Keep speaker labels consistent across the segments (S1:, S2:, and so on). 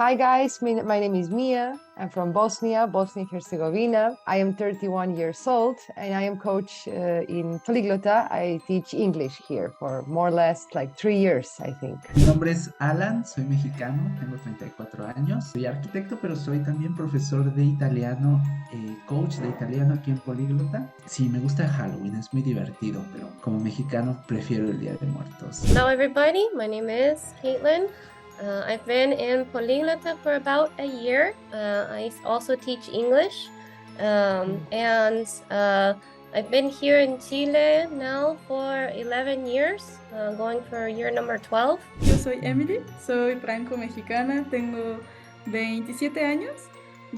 S1: Hi guys, my name is Mia. I'm from Bosnia and Herzegovina. I am 31 years old and I am coach in Poliglota. I teach English here for more or less like 3 years, I think.
S2: Mi nombre es Alan, soy mexicano, tengo 34 años, soy arquitecto, pero soy también profesor de italiano, coach de italiano aquí en Poliglota. Sí, me gusta Halloween, es muy divertido, pero como mexicano prefiero el Día de Muertos.
S3: Hello everybody, my name is Caitlin. I've been in Poliglota for about a year. I also teach English, and I've been here in Chile now for 11 years, going for year number 12.
S4: Yo soy Emily, soy franco-mexicana, tengo 27 años.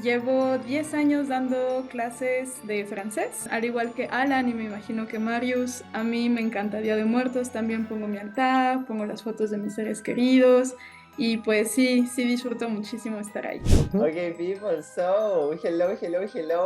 S4: Llevo 10 años dando clases de francés, al igual que Alan y me imagino que Marius. A mí me encanta Día de Muertos, también pongo mi altar, pongo las fotos de mis seres queridos y pues sí disfruto muchísimo estar ahí.
S5: Okay, people, so hello.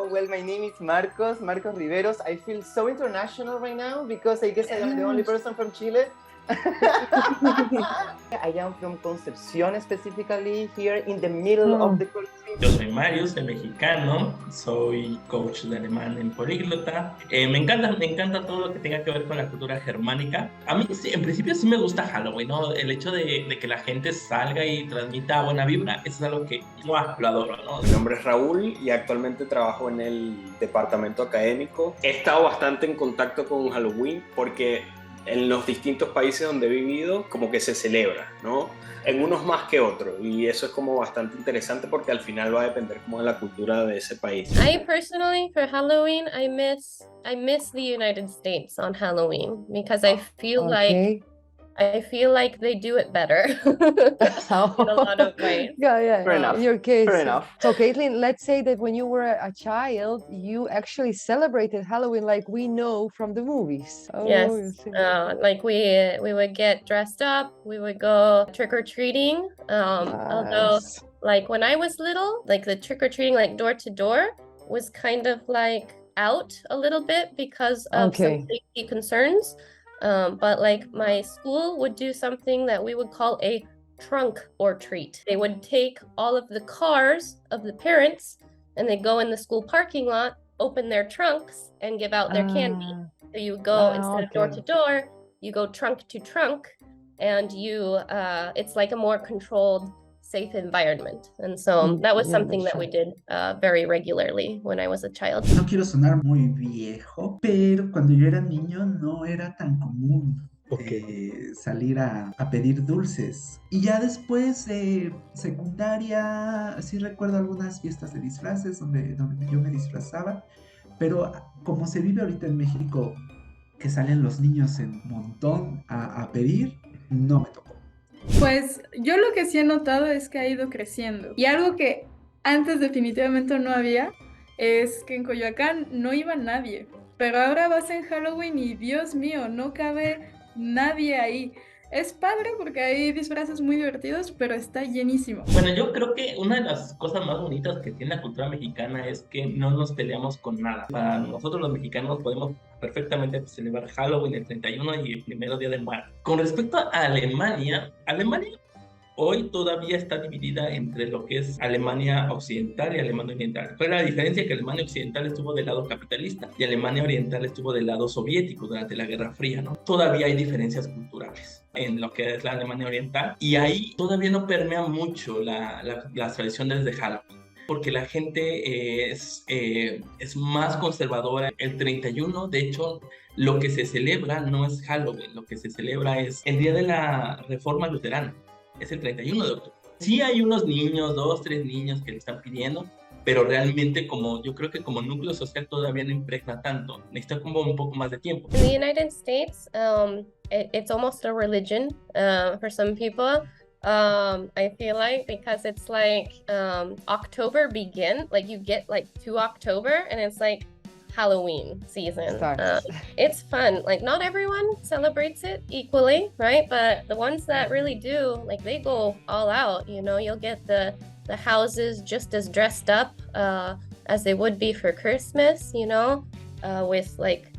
S5: Well, my name is Marcos Riveros. I feel so international right now because I guess I am the only person from Chile. I am from Concepción specifically, here in the middle of the country.
S6: Yo soy Mario, soy mexicano, soy coach de alemán en Poliglota. Me encanta todo lo que tenga que ver con la cultura germánica. A mí, sí, en principio sí me gusta Halloween, ¿no? El hecho de que la gente salga y transmita buena vibra, eso es algo que lo adoro, ¿no?
S7: Mi nombre es Raúl y actualmente trabajo en el departamento académico. He estado bastante en contacto con Halloween porque en los distintos países donde he vivido como que se celebra, ¿no? En unos más que otros, y eso es como bastante interesante porque al final va a depender como de la cultura de ese país.
S3: I personally, for Halloween, I miss the United States on Halloween because I feel like they do it better in a lot of ways.
S1: Yeah.
S5: Fair enough.
S1: In your case.
S5: Fair enough.
S1: So, Caitlin, let's say that when you were a child, you actually celebrated Halloween like we know from the movies. Oh,
S3: Yes, like we would get dressed up, we would go trick-or-treating. Although, like when I was little, like the trick-or-treating, like door to door, was kind of like out a little bit because of some safety concerns. But like my school would do something that we would call a trunk or treat. They would take all of the cars of the parents and they'd go in the school parking lot, open their trunks and give out their candy. So you go instead of door to door, you go trunk to trunk and you it's like a more controlled, safe environment. And so that was something that we did very regularly when I was a child.
S2: No quiero sonar muy viejo, pero cuando yo era niño no era tan común salir a pedir dulces. Y ya después de secundaria, sí recuerdo algunas fiestas de disfraces donde yo me disfrazaba, pero como se vive ahorita en México, que salen los niños en montón a pedir, no me tocó.
S4: Pues yo lo que sí he notado es que ha ido creciendo. Y algo que antes definitivamente no había es que en Coyoacán no iba nadie. Pero ahora vas en Halloween y Dios mío, no cabe nadie ahí. Es padre porque hay disfraces muy divertidos, pero está llenísimo.
S6: Bueno, yo creo que una de las cosas más bonitas que tiene la cultura mexicana es que no nos peleamos con nada. Para nosotros los mexicanos podemos perfectamente celebrar Halloween el 31 y el primero día de muertos. Con respecto a Alemania hoy todavía está dividida entre lo que es Alemania Occidental y Alemania Oriental. Fue la diferencia que Alemania Occidental estuvo del lado capitalista y Alemania Oriental estuvo del lado soviético durante la Guerra Fría, ¿no? Todavía hay diferencias culturales en lo que es la Alemania Oriental y ahí todavía no permea mucho las tradiciones de Halloween, porque la gente es más conservadora. El 31, de hecho, lo que se celebra no es Halloween, lo que se celebra es el día de la Reforma Luterana. Es el 31 de octubre. Sí hay unos niños, 2, 3 niños que le están pidiendo, pero realmente yo creo que como núcleo social todavía no impregna tanto. Necesita como un poco más de tiempo.
S3: In the United States, it's almost a religion for some people. I feel like because it's like October like you get like to October and it's like Halloween season. It's fun. Like not everyone celebrates it equally, right? But the ones that really do, like they go all out. You know, you'll get the houses just as dressed up as they would be for Christmas, you know, with like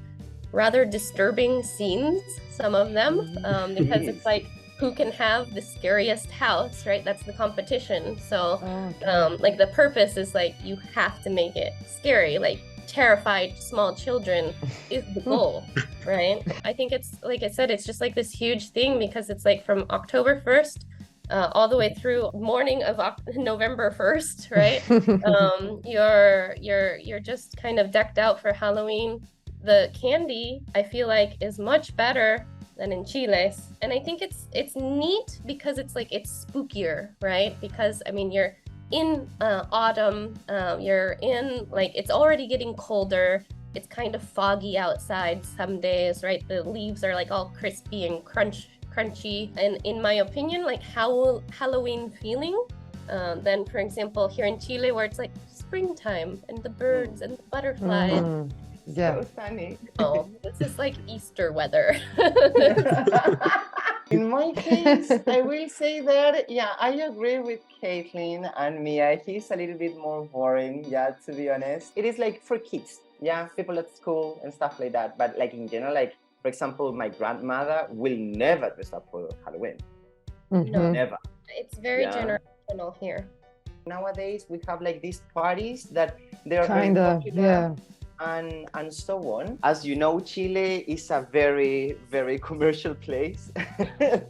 S3: rather disturbing scenes, some of them, because it's like who can have the scariest house, right? That's the competition. So like the purpose is like you have to make it scary, like terrified small children is the goal, right? I think it's, like I said, it's just like this huge thing because it's like from October 1st all the way through morning of November 1st, right? You're just kind of decked out for Halloween. The candy, I feel like, is much better than in Chile. And I think it's neat because it's like, it's spookier, right? Because, I mean, you're in autumn, you're in, like, it's already getting colder. It's kind of foggy outside some days, right? The leaves are like all crispy and crunchy. And in my opinion, like Halloween feeling than, for example, here in Chile, where it's like springtime and the birds and the butterflies.
S1: Yeah.
S5: So funny.
S3: Oh, this is like Easter weather.
S5: In my case, I will say that, yeah, I agree with Caitlin and Mia. He's a little bit more boring, yeah, to be honest. It is like for kids, yeah, people at school and stuff like that. But like in general, like, for example, my grandmother will never dress up for Halloween.
S3: No,
S5: Never.
S3: it's very generational here.
S5: Nowadays, we have like these parties that they are
S1: Kind
S5: very
S1: of,
S5: popular.
S1: yeah.
S5: And so on. As you know, Chile is a very, very commercial place,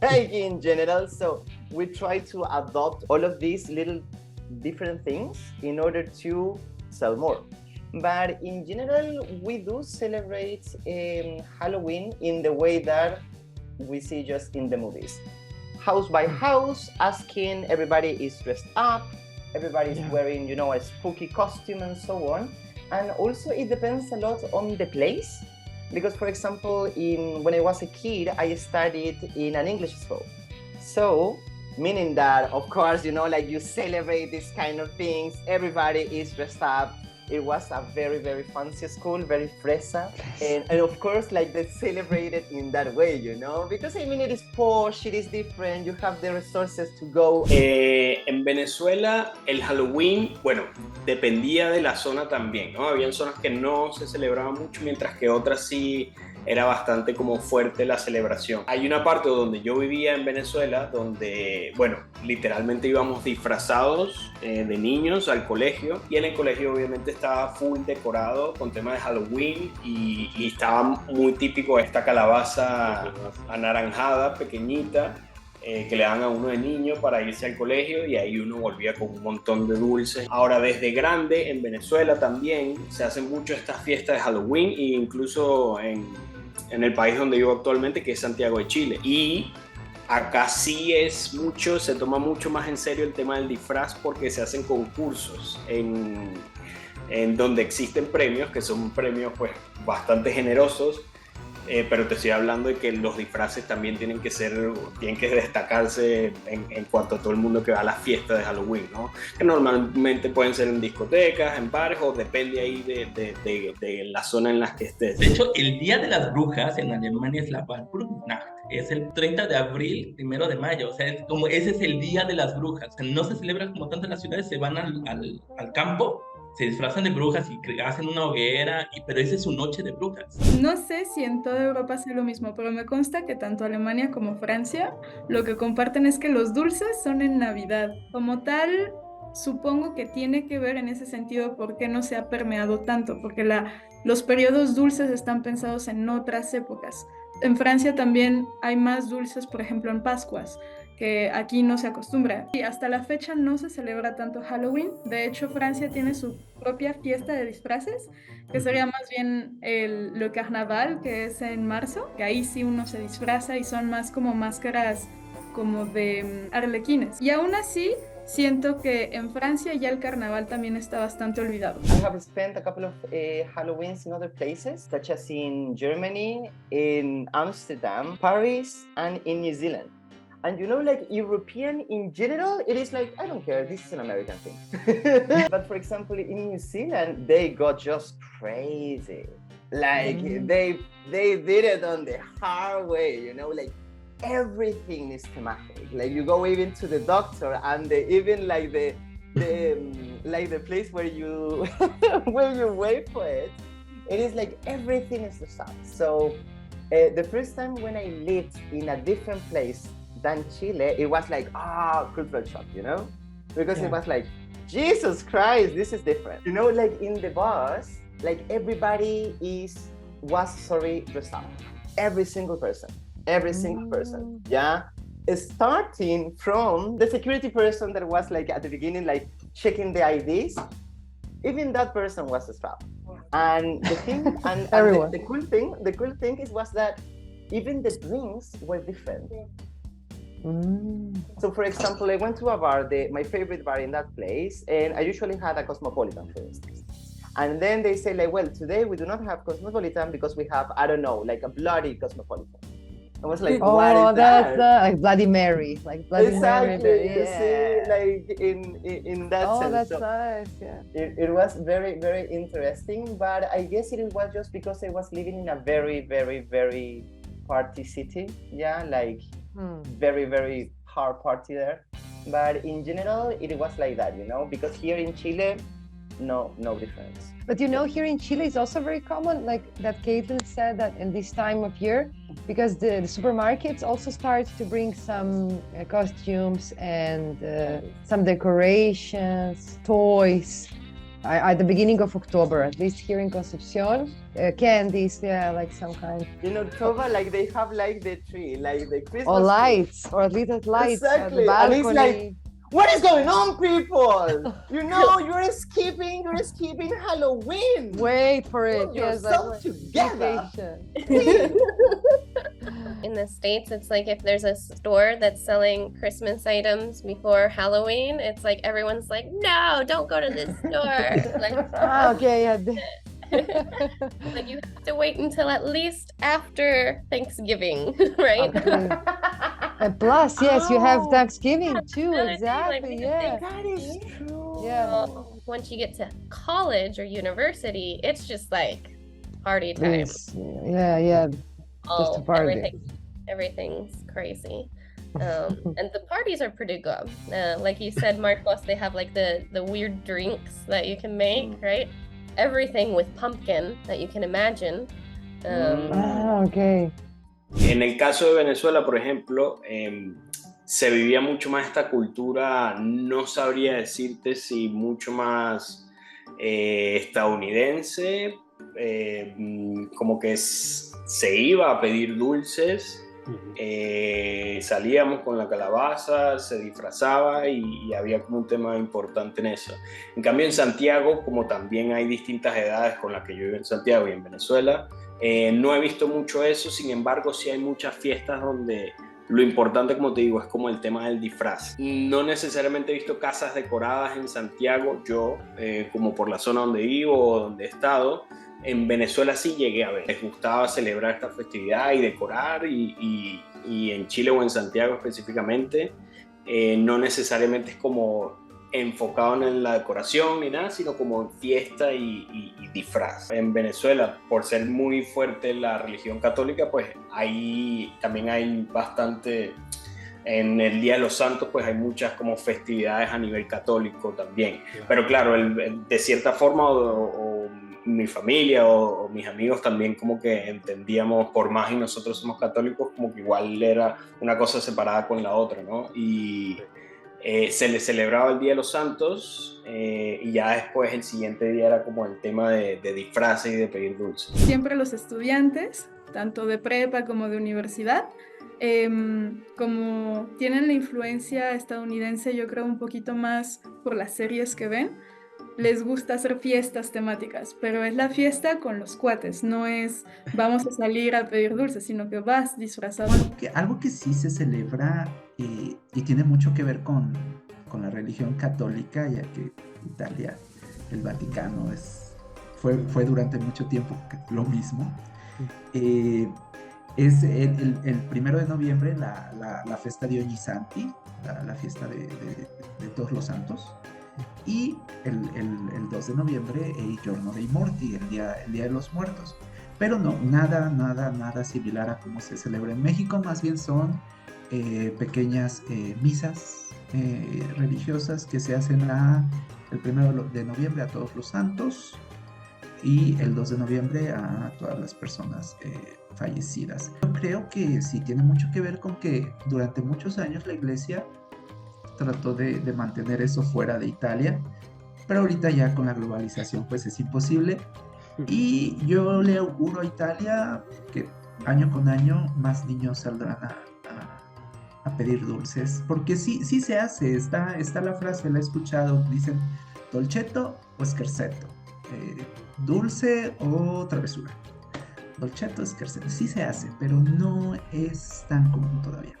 S5: like in general. So we try to adopt all of these little different things in order to sell more. But in general, we do celebrate Halloween in the way that we see just in the movies. House by house, asking, everybody is dressed up, everybody is wearing, you know, a spooky costume and so on. And also it depends a lot on the place, because for example, when I was a kid, I studied in an English school. So, meaning that, of course, you know, like you celebrate these kind of things, everybody is dressed up. It was a very, very fancy school, very fresa. And of course, like they celebrate it in that way, you know? Because I mean, it is posh, it is different, you have the resources to go.
S7: En Venezuela, el Halloween, bueno, dependía de la zona también, ¿no? Habían zonas que no se celebraban mucho, mientras que otras sí era bastante como fuerte la celebración. Hay una parte donde yo vivía en Venezuela, donde, bueno, literalmente íbamos disfrazados de niños al colegio, y en el colegio obviamente estaba full decorado con temas de Halloween y estaba muy típico esta calabaza anaranjada, pequeñita, que le dan a uno de niño para irse al colegio, y ahí uno volvía con un montón de dulces. Ahora, desde grande, en Venezuela también se hacen mucho estas fiestas de Halloween, e incluso en el país donde vivo actualmente, que es Santiago de Chile. Y acá sí se toma mucho más en serio el tema del disfraz, porque se hacen concursos en donde existen premios, que son premios pues bastante generosos. Pero te estoy hablando de que los disfraces también tienen que destacarse en cuanto a todo el mundo que va a las fiestas de Halloween, ¿no? Que normalmente pueden ser en discotecas, en bares, o depende ahí de la zona en la que estés.
S6: De hecho, el Día de las Brujas en Alemania es la Walpurgisnacht. Es el 30 de abril, 1 de mayo. O sea, ese es el Día de las Brujas. O sea, no se celebra como tanto en las ciudades, se van al campo, se disfrazan de brujas y hacen una hoguera, pero esa es su noche de brujas.
S4: No sé si en toda Europa sea lo mismo, pero me consta que tanto Alemania como Francia lo que comparten es que los dulces son en Navidad. Como tal, supongo que tiene que ver en ese sentido por qué no se ha permeado tanto, porque los periodos dulces están pensados en otras épocas. En Francia también hay más dulces, por ejemplo, en Pascuas, que aquí no se acostumbra. Y hasta la fecha no se celebra tanto Halloween. De hecho, Francia tiene su propia fiesta de disfraces, que sería más bien le Carnaval, que es en marzo, que ahí sí uno se disfraza y son más como máscaras como de arlequines. Y aún así, siento que en Francia ya el carnaval también está bastante olvidado.
S5: I have spent a couple of Halloweens in other places, such as in Germany, in Amsterdam, Paris, and in New Zealand. And you know, like European in general, it is like, I don't care, this is an American thing. But for example, in New Zealand, they got just crazy. Like they did it on the hard way, you know, like everything is thematic. Like you go even to the doctor, and even like the place where you where you wait for it, it is like everything is the same. So the first time when I lived in a different place than Chile, it was like, cultural shock, you know? Because it was like, Jesus Christ, this is different. You know, like in the bus, like everybody was dressed up. Every single person, yeah? Starting from the security person that was like at the beginning, like checking the IDs, even that person was strapped. And the thing, the cool thing was that even the drinks were different. So for example, I went to a bar, my favorite bar in that place, and I usually had a Cosmopolitan, for instance. And then they say like, well, today we do not have Cosmopolitan because we have, I don't know, like a bloody Cosmopolitan. I was like, what is
S1: that's
S5: that?
S1: like Bloody Mary, like Bloody
S5: Exactly.
S1: Mary.
S5: You see, like in that sense.
S1: Oh, that's
S5: so
S1: nice. Yeah.
S5: it was very, very interesting, but I guess it was just because I was living in a very, very, very party city. Yeah, like very, very hard party there. But in general, it was like that, you know, because here in Chile, no difference.
S1: But you know, here in Chile, it's also very common, like that Caitlin said, that in this time of year, because the supermarkets also start to bring some costumes and some decorations, toys, at the beginning of October, at least here in Concepcion, candies, like some kind.
S5: In October, like they have like the tree, like the Christmas
S1: or lights,
S5: tree.
S1: or at least lights at the
S5: Exactly,
S1: balcony.
S5: and it's like, what is going on, people? You know, you're skipping Halloween.
S1: Wait for it.
S5: Put
S1: Yes,
S5: yourself together.
S3: In the States, it's like if there's a store that's selling Christmas items before Halloween, it's like everyone's like, no, don't go to this store. Like,
S1: okay, yeah.
S3: Like you have to wait until at least after Thanksgiving, right?
S1: Okay. And plus, yes, you have Thanksgiving too. Exactly.
S3: Like,
S1: yeah.
S5: That is true.
S1: Yeah.
S3: Once you get to college or university, it's just like party time.
S1: Yes. Yeah. Just a party.
S3: Everything's crazy. And the parties are pretty good. Like you said, Marcos, they have like the weird drinks that you can make, right? Everything with pumpkin that you can imagine.
S1: Okay.
S7: En el caso de Venezuela, por ejemplo, se vivía mucho más esta cultura, no sabría decirte si mucho más estadounidense, como que se iba a pedir dulces, salíamos con la calabaza, se disfrazaba y había como un tema importante en eso. En cambio en Santiago, como también hay distintas edades con las que yo vivo en Santiago y en Venezuela, no he visto mucho eso, sin embargo sí hay muchas fiestas donde lo importante, como te digo, es como el tema del disfraz. No necesariamente he visto casas decoradas en Santiago, yo, como por la zona donde vivo o donde he estado. En Venezuela sí llegué a ver. Les gustaba celebrar esta festividad y decorar, y en Chile o en Santiago específicamente, no necesariamente es como enfocado en la decoración ni nada, sino como en fiesta y disfraz. En Venezuela, por ser muy fuerte la religión católica, pues ahí también hay bastante, en el Día de los Santos, pues hay muchas como festividades a nivel católico también. Pero claro, de cierta forma, o mi familia o mis amigos también como que entendíamos, por más y nosotros somos católicos, como que igual era una cosa separada con la otra, ¿no? Y se le celebraba el Día de los Santos, y ya después el siguiente día era como el tema de disfraces y de pedir dulces.
S4: Siempre los estudiantes, tanto de prepa como de universidad, como tienen la influencia estadounidense, yo creo un poquito más por las series que ven, les gusta hacer fiestas temáticas, pero es la fiesta con los cuates, no es vamos a salir a pedir dulces, sino que vas disfrazado.
S2: Algo que sí se celebra y tiene mucho que ver con la religión católica, ya que Italia, el Vaticano, fue durante mucho tiempo lo mismo. Es el 1 de noviembre la festa de Ogni Santi, la fiesta de todos los santos. Y el 2 de noviembre el Giorno dei Morti, el día de los muertos. Pero no, nada similar a cómo se celebra en México, más bien son pequeñas misas religiosas que se hacen el 1 de noviembre a todos los santos. y el 2 de noviembre a todas las personas fallecidas. Yo creo que sí tiene mucho que ver con que durante muchos años la iglesia trató de mantener eso fuera de Italia, pero ahorita ya con la globalización pues es imposible, y yo le auguro a Italia que año con año más niños saldrán a pedir dulces, porque sí se hace, está la frase, la he escuchado, dicen dolcetto o scherzetto, dulce o travesura, dolcetto o scherzetto, sí se hace, pero no es tan común todavía.